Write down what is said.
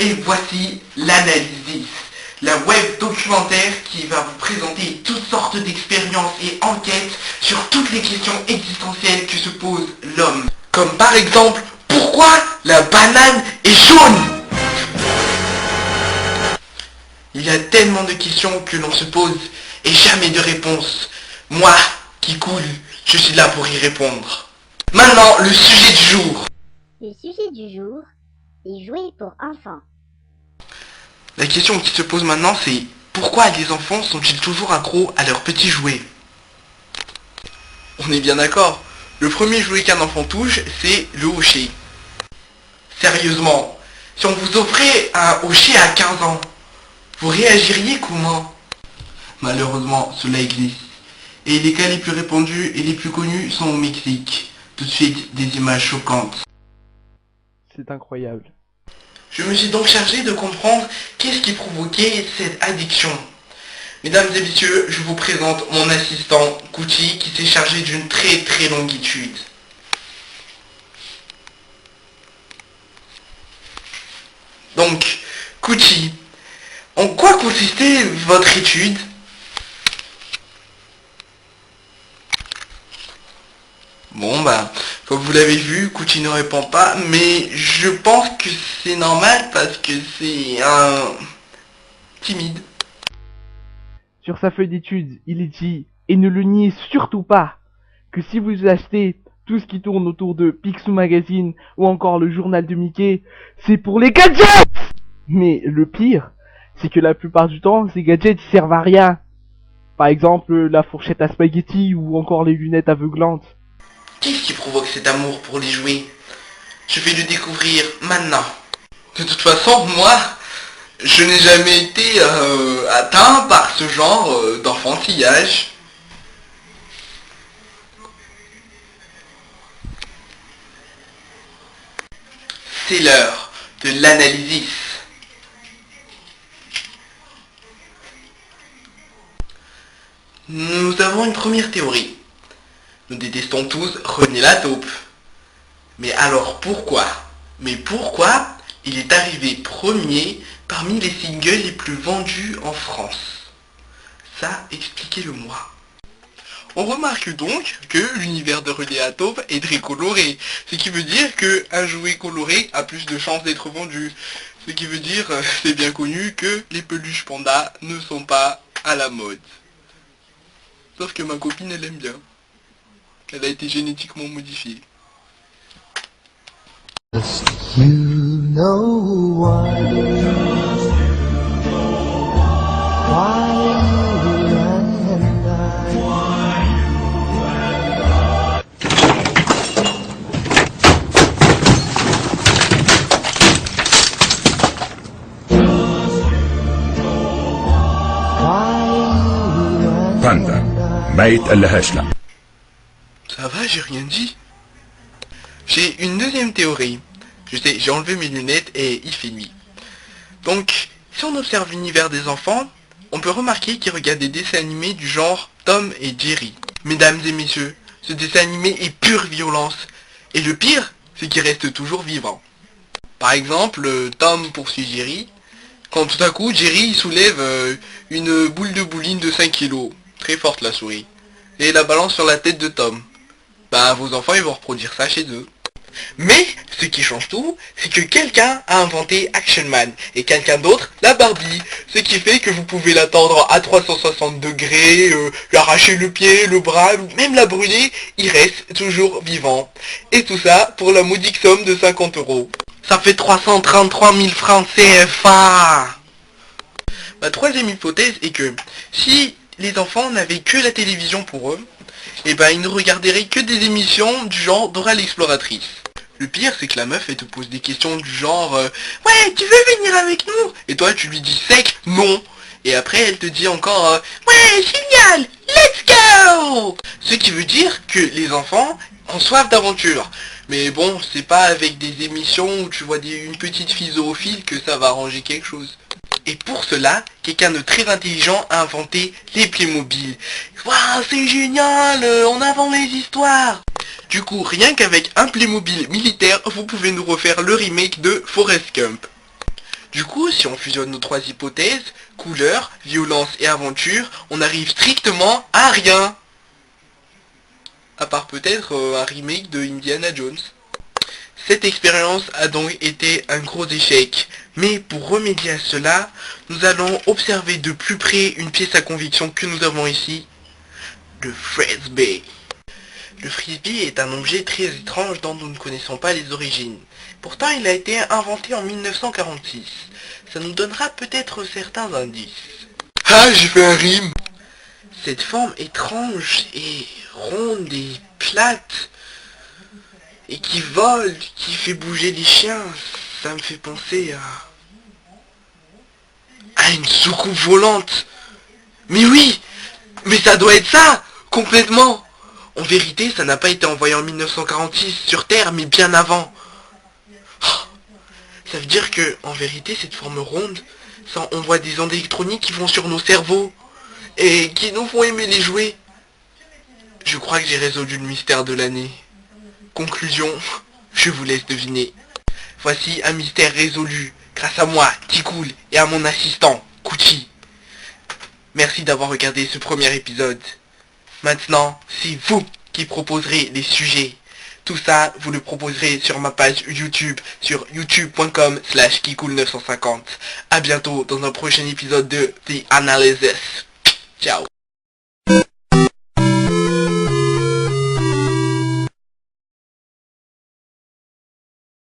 Et voici l'analyse, la web documentaire qui va vous présenter toutes sortes d'expériences et enquêtes sur toutes les questions existentielles que se pose l'homme. Comme par exemple, pourquoi la banane est jaune? Il y a tellement de questions que l'on se pose et jamais de réponse. Moi, qui coule, je suis là pour y répondre. Maintenant, le sujet du jour. Le sujet du jour est jouer pour enfants. La question qui se pose maintenant, c'est pourquoi les enfants sont-ils toujours accros à leurs petits jouets? On est bien d'accord. Le premier jouet qu'un enfant touche, c'est le hochet. Sérieusement, si on vous offrait un hochet à 15 ans, vous réagiriez comment? Malheureusement, cela existe. Et les cas les plus répandus et les plus connus sont au Mexique. Tout de suite, des images choquantes. C'est incroyable. Je me suis donc chargé de comprendre qu'est-ce qui provoquait cette addiction. Mesdames et messieurs, je vous présente mon assistant Kouchi qui s'est chargé d'une très longue étude. Donc, Kouchi, en quoi consistait votre étude? Bon comme vous l'avez vu, Kouchi ne répond pas, mais je pense que c'est normal parce que c'est un timide. Sur sa feuille d'études, il est dit, et ne le niez surtout pas, que si vous achetez tout ce qui tourne autour de Picsou Magazine ou encore le journal de Mickey, c'est pour les gadgets! Mais le pire, c'est que la plupart du temps, ces gadgets ils servent à rien. Par exemple, la fourchette à spaghetti ou encore les lunettes aveuglantes. Qu'est-ce qui provoque cet amour pour les jouets? Je vais le découvrir maintenant. De toute façon, moi, je n'ai jamais été atteint par ce genre d'enfantillage. C'est l'heure de l'analyse. Nous avons une première théorie. Nous détestons tous René la taupe. Mais alors pourquoi? Mais pourquoi il est arrivé premier parmi les singles les plus vendus en France? Ça, expliquez-le-moi. On remarque donc que l'univers de René la taupe est très coloré, ce qui veut dire qu'un jouet coloré a plus de chances d'être vendu. Ce qui veut dire, c'est bien connu, que les peluches pandas ne sont pas à la mode. Sauf que ma copine, elle aime bien. Elle a été génétiquement modifiée. You know why you and باندا ما يتقلهاش لا. Ça va, j'ai rien dit. J'ai une deuxième théorie. Je sais, j'ai enlevé mes lunettes et il fait nuit. Donc, si on observe l'univers des enfants, on peut remarquer qu'ils regardent des dessins animés du genre Tom et Jerry. Mesdames et messieurs, ce dessin animé est pure violence. Et le pire, c'est qu'il reste toujours vivant. Par exemple, Tom poursuit Jerry, quand tout à coup, Jerry il soulève une boule de bowling de 5 kilos. Très forte la souris. Et la balance sur la tête de Tom. Bah, vos enfants, ils vont reproduire ça chez eux. Mais, ce qui change tout, c'est que quelqu'un a inventé Action Man, et quelqu'un d'autre, la Barbie. Ce qui fait que vous pouvez l'attendre à 360 degrés, lui arracher le pied, le bras, même la brûler, il reste toujours vivant. Et tout ça pour la modique somme de 50 €. Ça fait 333 000 francs CFA. Ma troisième hypothèse est que, si les enfants n'avaient que la télévision pour eux, et ben ils ne regarderaient que des émissions du genre Dora l'exploratrice. Le pire c'est que la meuf elle te pose des questions du genre ouais tu veux venir avec nous? Et toi tu lui dis sec non. Et après elle te dit encore ouais génial, let's go. Ce qui veut dire que les enfants ont soif d'aventure. Mais bon c'est pas avec des émissions où tu vois une petite fille zoophile que ça va arranger quelque chose. Et pour cela, quelqu'un de très intelligent a inventé les Playmobil. Waouh, c'est génial, on invente les histoires. Du coup, rien qu'avec un Playmobil militaire, vous pouvez nous refaire le remake de Forrest Gump. Du coup, si on fusionne nos trois hypothèses, couleur, violence et aventure, on arrive strictement à rien. À part peut-être un remake de Indiana Jones. Cette expérience a donc été un gros échec. Mais pour remédier à cela, nous allons observer de plus près une pièce à conviction que nous avons ici, le frisbee. Le frisbee est un objet très étrange dont nous ne connaissons pas les origines. Pourtant, il a été inventé en 1946. Ça nous donnera peut-être certains indices. Ah, j'ai fait un rime! Cette forme étrange et ronde et plate, et qui vole, qui fait bouger les chiens, ça me fait penser à une soucoupe volante. Mais oui, mais ça doit être ça, complètement. En vérité, ça n'a pas été envoyé en 1946 sur Terre, mais bien avant. Ça veut dire que, en vérité, cette forme ronde, ça envoie des ondes électroniques qui vont sur nos cerveaux, et qui nous font aimer les jouets. Je crois que j'ai résolu le mystère de l'année. Conclusion, je vous laisse deviner. Voici un mystère résolu, grâce à moi, T-Cool, et à mon assistant, Kuchi. Merci d'avoir regardé ce premier épisode. Maintenant, c'est vous qui proposerez les sujets. Tout ça, vous le proposerez sur ma page YouTube, sur youtube.com/kikool950. À bientôt dans un prochain épisode de The Analysis. Ciao.